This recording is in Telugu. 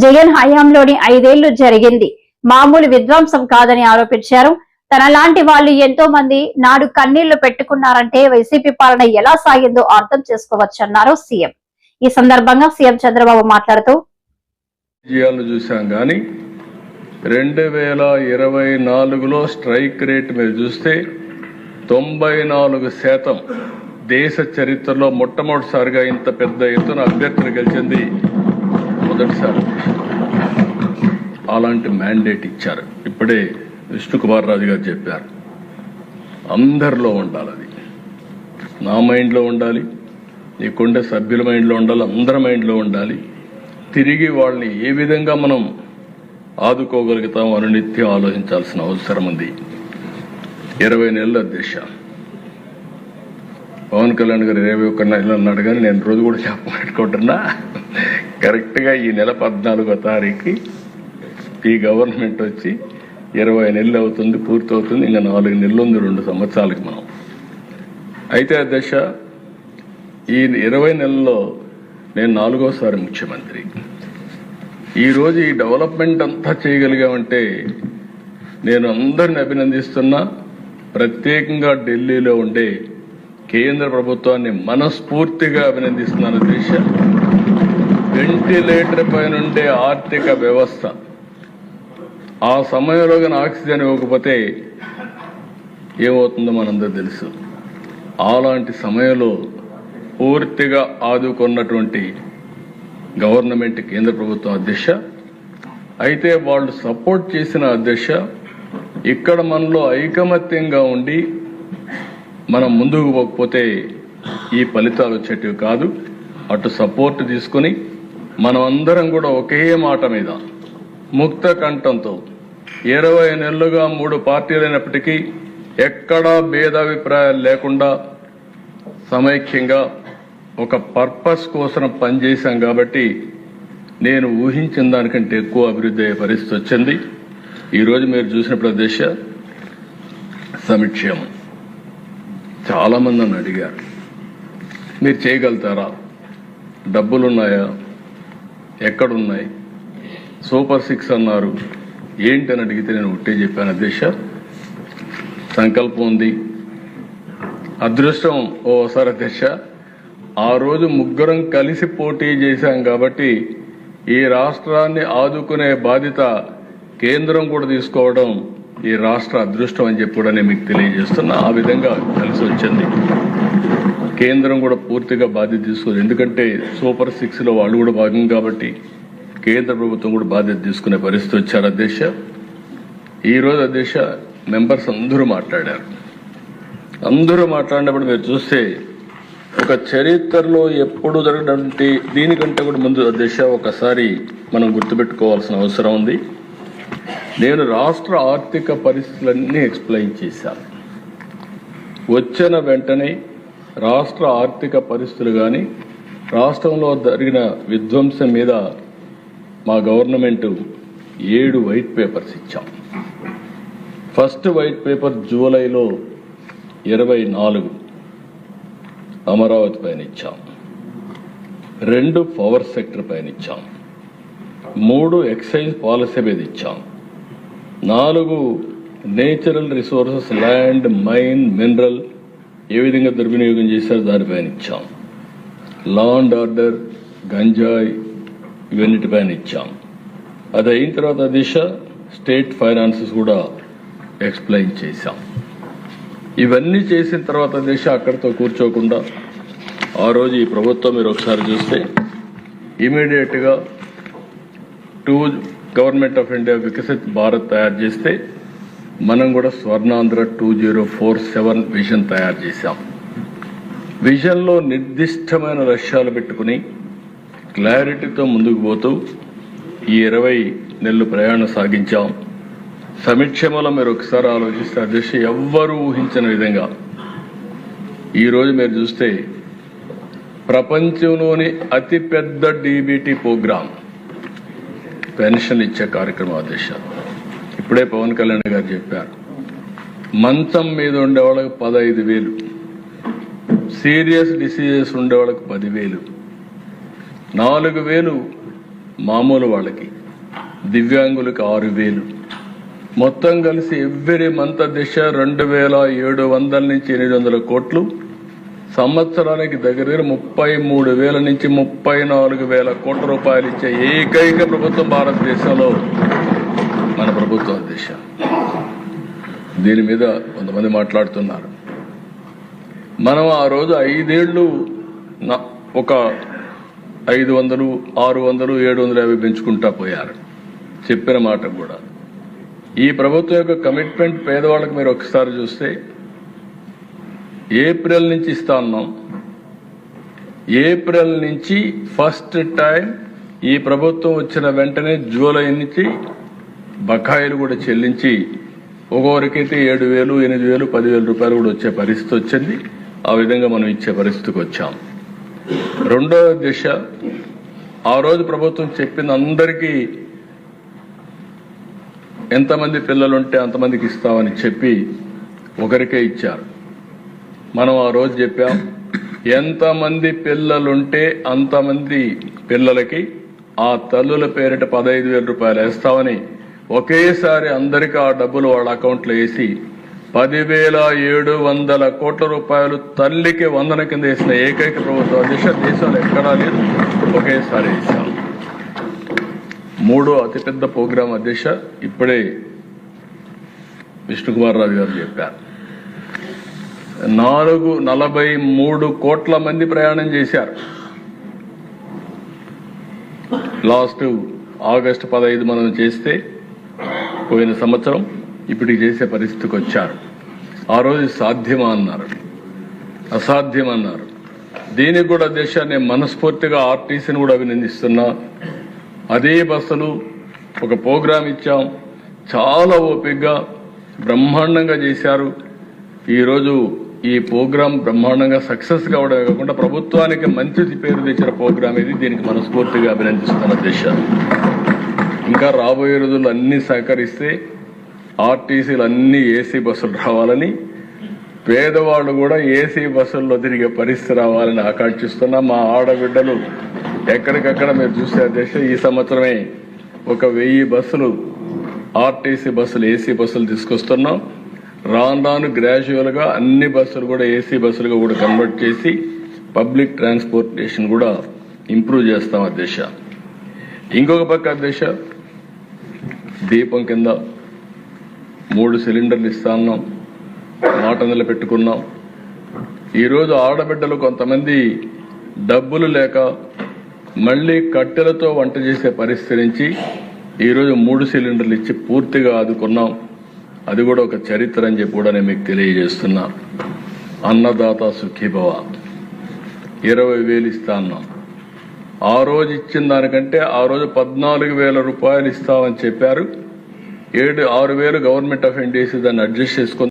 జగన్ హయాంలోని 5 ఏళ్లు జరిగింది మామూలు విధ్వంసం కాదని ఆరోపించారు. తనలాంటి వాళ్ళు ఎంతో మంది నాడు కన్నీళ్లు పెట్టుకున్నారంటే వైసీపీ పాలన ఎలా సాగిందో అర్థం చేసుకోవచ్చన్నారు సీఎం. ఈ సందర్భంగా సీఎం చంద్రబాబు మాట్లాడుతూ చూసాం కానీ 2024లో స్ట్రైక్ రేట్ మీరు చూస్తే 94% దేశ చరిత్రలో మొట్టమొదటిసారిగా ఇంత పెద్ద ఎత్తున అభ్యర్థులు గెలిచింది మొదటిసారి. అలాంటి మ్యాండేట్ ఇచ్చారు. ఇప్పుడే విష్ణు కుమార్ రాజు గారు చెప్పారు, అందరిలో ఉండాలి, అది నా మైండ్లో ఉండాలి, నీకుండే సభ్యుల మైండ్లో ఉండాలి, అందరి మైండ్లో ఉండాలి. తిరిగి వాళ్ళని ఏ విధంగా మనం ఆదుకోగలుగుతాం అని నిత్యం ఆలోచించాల్సిన అవసరం ఉంది. 20 నెలల దిశ పవన్ కళ్యాణ్ గారు 21 నెలలు అన్నాడు, కానీ నేను రోజు కూడా చెప్పబెట్టుకుంటున్నా. కరెక్ట్గా ఈ నెల 14వ తారీఖు ఈ గవర్నమెంట్ వచ్చి 20 నెలలు అవుతుంది, పూర్తవుతుంది. ఇంకా 4 నెలలు ఉంది 2 సంవత్సరాలకి మనం. అయితే ఆ దశ ఈ 20 నెలల్లో నేను 4వసారి ముఖ్యమంత్రి. ఈరోజు ఈ డెవలప్మెంట్ అంతా చేయగలిగామంటే నేను అందరిని అభినందిస్తున్నా. ప్రత్యేకంగా ఢిల్లీలో ఉండే కేంద్ర ప్రభుత్వాన్ని మనస్ఫూర్తిగా అభినందిస్తున్నాను. దేశ వెంటిలేటర్ పైనుండే ఆర్థిక వ్యవస్థ ఆ సమయంలో కానీ ఆక్సిజన్ ఇవ్వకపోతే ఏమవుతుందో మనందరూ తెలుసు. అలాంటి సమయంలో పూర్తిగా ఆదుకున్నటువంటి గవర్నమెంట్ కేంద్ర ప్రభుత్వం అధ్యక్ష. అయితే వాళ్ళు సపోర్ట్ చేసిన అధ్యక్ష, ఇక్కడ మనలో ఐకమత్యంగా ఉండి మనం ముందుకు పోకపోతే ఈ ఫలితాలు వచ్చేటివి కాదు. అటు సపోర్ట్ తీసుకుని మనం అందరం కూడా ఒకే మాట మీద ముక్త కంఠంతో 20 నెలలుగా 3 పార్టీలైనప్పటికీ ఎక్కడా భేదాభిప్రాయాలు లేకుండా సమైక్యంగా ఒక పర్పస్ కోసం పనిచేశాం. కాబట్టి నేను ఊహించిన దానికంటే ఎక్కువ అభివృద్ధి అయ్యే పరిస్థితి వచ్చింది. ఈరోజు మీరు చూసినప్పుడు దేశ సంక్షేమం చాలా మంది నన్ను అడిగారు, మీరు చేయగలుగుతారా, డబ్బులున్నాయా, ఎక్కడున్నాయి, సూపర్ 6 అన్నారు, ఏంటని అడిగితే నేను ఒకటే చెప్పాను అధ్యక్ష, సంకల్పం ఉంది, అదృష్టం ఓసారి అధ్యక్ష. ఆ రోజు ముగ్గురం కలిసి పోటీ చేశాం కాబట్టి ఈ రాష్ట్రాన్ని ఆదుకునే బాధ్యత కేంద్రం కూడా తీసుకోవడం ఈ రాష్ట్ర అదృష్టం అని చెప్పి కూడా నేను మీకు తెలియజేస్తున్నా. ఆ విధంగా కలిసి వచ్చింది. కేంద్రం కూడా పూర్తిగా బాధ్యత తీసుకోదు, ఎందుకంటే సూపర్ 6లో వాళ్ళు కూడా భాగం కాబట్టి కేంద్ర ప్రభుత్వం కూడా బాధ్యత తీసుకునే పరిస్థితి వచ్చారు అధ్యక్ష. ఈరోజు అధ్యక్ష మెంబర్స్ అందరూ మాట్లాడారు. అందరూ మాట్లాడినప్పుడు మీరు చూస్తే ఒక చరిత్రలో ఎప్పుడు జరగడానికి దీనికంటే కూడా ముందు అధ్యక్ష ఒకసారి మనం గుర్తుపెట్టుకోవాల్సిన అవసరం ఉంది. నేను రాష్ట్ర ఆర్థిక పరిస్థితులన్నీ ఎక్స్ప్లెయిన్ చేశాను. వచ్చిన వెంటనే రాష్ట్ర ఆర్థిక పరిస్థితులు కానీ రాష్ట్రంలో జరిగిన విధ్వంసం మీద మా గవర్నమెంట్ 7 వైట్ పేపర్స్ ఇచ్చాం. ఫస్ట్ వైట్ పేపర్ జూలైలో 24 అమరావతి పైన ఇచ్చాం, 2 పవర్ సెక్టర్ పైన ఇచ్చాం, 3 ఎక్సైజ్ పాలసీ మీద ఇచ్చాం, 4 natural resources land mine mineral ఏ విధంగా దుర్వినియోగం చేశారో దానిపైన ఇచ్చాం, లా అండ్ ఆర్డర్ గంజాయి ఇవన్నిటిపైన ఇచ్చాం. అది అయిన తర్వాత దిశ స్టేట్ ఫైనాన్సెస్ కూడా ఎక్స్ప్లెయిన్ చేశాం. ఇవన్నీ చేసిన తర్వాత దిశ అక్కడితో కూర్చోకుండా ఆ రోజు ఈ ప్రభుత్వం మీరు ఒకసారి చూస్తే ఇమీడియట్గా 2 government of India Viksit Bharat తయారు చేస్తే మనం కూడా స్వర్ణాంధ్ర 2047 విజన్ తయారు చేశాం. విజన్లో నిర్దిష్టమైన లక్ష్యాలు పెట్టుకుని క్లారిటీతో ముందుకు పోతూ ఈ 20 నెలలు ప్రయాణం సాగించాం. సమీక్షలో మీరు ఒకసారి ఆలోచిస్తే అధ్యక్ష ఎవ్వరూ ఊహించిన విధంగా ఈరోజు మీరు చూస్తే ప్రపంచంలోని అతిపెద్ద డీబీటీ ప్రోగ్రాం పెన్షన్ ఇచ్చే కార్యక్రమం అధ్యక్ష. ఇప్పుడే పవన్ కళ్యాణ్ గారు చెప్పారు, మంచం మీద ఉండే వాళ్ళకి 15,000, సీరియస్ డిసీజెస్ ఉండే వాళ్ళకి 10,000, 4,000 మామూలు వాళ్ళకి, దివ్యాంగులకి 6,000, మొత్తం కలిసి ఎవ్రీ మంత్ దిశ 2,700 నుంచి 800 కోట్లు, సంవత్సరానికి దగ్గర 33,000 నుంచి 34,000 కోట్ల రూపాయలు ఇచ్చే ఏకైక ప్రభుత్వం భారతదేశంలో మన ప్రభుత్వం దిశ. దీని మీద కొంతమంది మాట్లాడుతున్నారు. మనం ఆ రోజు 5 ఏళ్ళు ఒక 500, 600, 750 పెంచుకుంటా పోయారు. చెప్పిన మాట కూడా ఈ ప్రభుత్వం యొక్క కమిట్మెంట్ పేదవాళ్ళకి మీరు ఒకసారి చూస్తే ఏప్రిల్ నుంచి ఇస్తా ఉన్నాం. ఏప్రిల్ నుంచి ఫస్ట్ టైం ఈ ప్రభుత్వం వచ్చిన వెంటనే జూలై నుంచి బకాయిలు కూడా చెల్లించి ఒక్కొక్కరికైతే 7,000, 8,000, 10,000 రూపాయలు కూడా వచ్చే పరిస్థితి వచ్చింది. ఆ విధంగా మనం ఇచ్చే పరిస్థితికి వచ్చాం. రెండవ దిశ, ఆ రోజు ప్రభుత్వం చెప్పింది అందరికీ ఎంతమంది పిల్లలుంటే అంతమందికి ఇస్తామని చెప్పి ఒకరికే ఇచ్చారు. మనం ఆ రోజు చెప్పాం ఎంతమంది పిల్లలుంటే అంతమంది పిల్లలకి ఆ తల్లుల పేరిట 15,000 రూపాయలు వేస్తామని ఒకేసారి అందరికీ ఆ డబ్బులు వాళ్ళ అకౌంట్లో వేసి 10,700 కోట్ల రూపాయలు తల్లికి వందన కింద వేసిన ఏకైక ప్రభుత్వ దిశ దేశంలో ఎక్కడా లేదు. ఒకేసారి వేసాం. మూడో అతిపెద్ద ప్రోగ్రాం అధ్యక్ష ఇప్పుడే విష్ణుకుమార్ రాజు గారు చెప్పారు. 43 కోట్ల మంది ప్రయాణం చేశారు. లాస్ట్ ఆగస్టు 15 మనం చేస్తే పోయిన సంవత్సరం ఇప్పటికి చేసే పరిస్థితికి వచ్చారు. ఆ రోజు సాధ్యమా అన్నారు, అసాధ్యమన్నారు. దీనికి కూడా దేశాన్ని మనస్ఫూర్తిగా ఆర్టీసీని కూడా అభినందిస్తున్నా. అదే బస్సులు ఒక ప్రోగ్రాం ఇచ్చాం, చాలా ఓపికగా బ్రహ్మాండంగా చేశారు. ఈరోజు ఈ ప్రోగ్రాం బ్రహ్మాండంగా సక్సెస్ కావడమే కాకుండా ప్రభుత్వానికి మంచి పేరు తెచ్చిన ప్రోగ్రాం ఇది. దీనికి మనస్ఫూర్తిగా అభినందిస్తున్న దేశాలు. ఇంకా రాబోయే రోజుల్లో అన్ని సహకరిస్తే ఆర్టీసీలు అన్ని ఏసీ బస్సులు రావాలని, పేదవాళ్ళు కూడా ఏసీ బస్సుల్లో తిరిగే పరిస్థితి రావాలని ఆకాంక్షిస్తున్నా. మా ఆడబిడ్డలు ఎక్కడికక్కడ మీరు చూసే దేశ ఈ సంవత్సరమే 1,000 బస్సులు ఆర్టీసీ బస్సులు ఏసీ బస్సులు తీసుకొస్తున్నాం. రాను గ్రాడ్యువల్ గా అన్ని బస్సులు కూడా ఏసీ బస్సులుగా కూడా కన్వర్ట్ చేసి పబ్లిక్ ట్రాన్స్పోర్టేషన్ కూడా ఇంప్రూవ్ చేస్తాం అధ్యక్ష. ఇంకొక పక్క అధ్యక్ష, దీపం కింద 3 సిలిండర్లు ఇస్తా ఉన్నాం, మాట నిలబెట్టుకున్నాం. ఈరోజు ఆడబిడ్డలు కొంతమంది డబ్బులు లేక మళ్లీ కట్టెలతో వంట చేసే పరిస్థితి నుంచి ఈరోజు 3 సిలిండర్లు ఇచ్చి పూర్తిగా ఆదుకున్నాం. అది కూడా ఒక చరిత్ర అని చెప్పి కూడా నేను మీకు తెలియజేస్తున్నా. అన్నదాత సుఖీభవ 20,000 ఇస్తా అన్నాం. ఆ రోజు ఇచ్చిన దానికంటే ఆ రోజు 14,000 రూపాయలు ఇస్తామని చెప్పారు. 6,000 గవర్నమెంట్ ఆఫ్ ఇండియా దాన్ని అడ్జస్ట్ చేసుకుని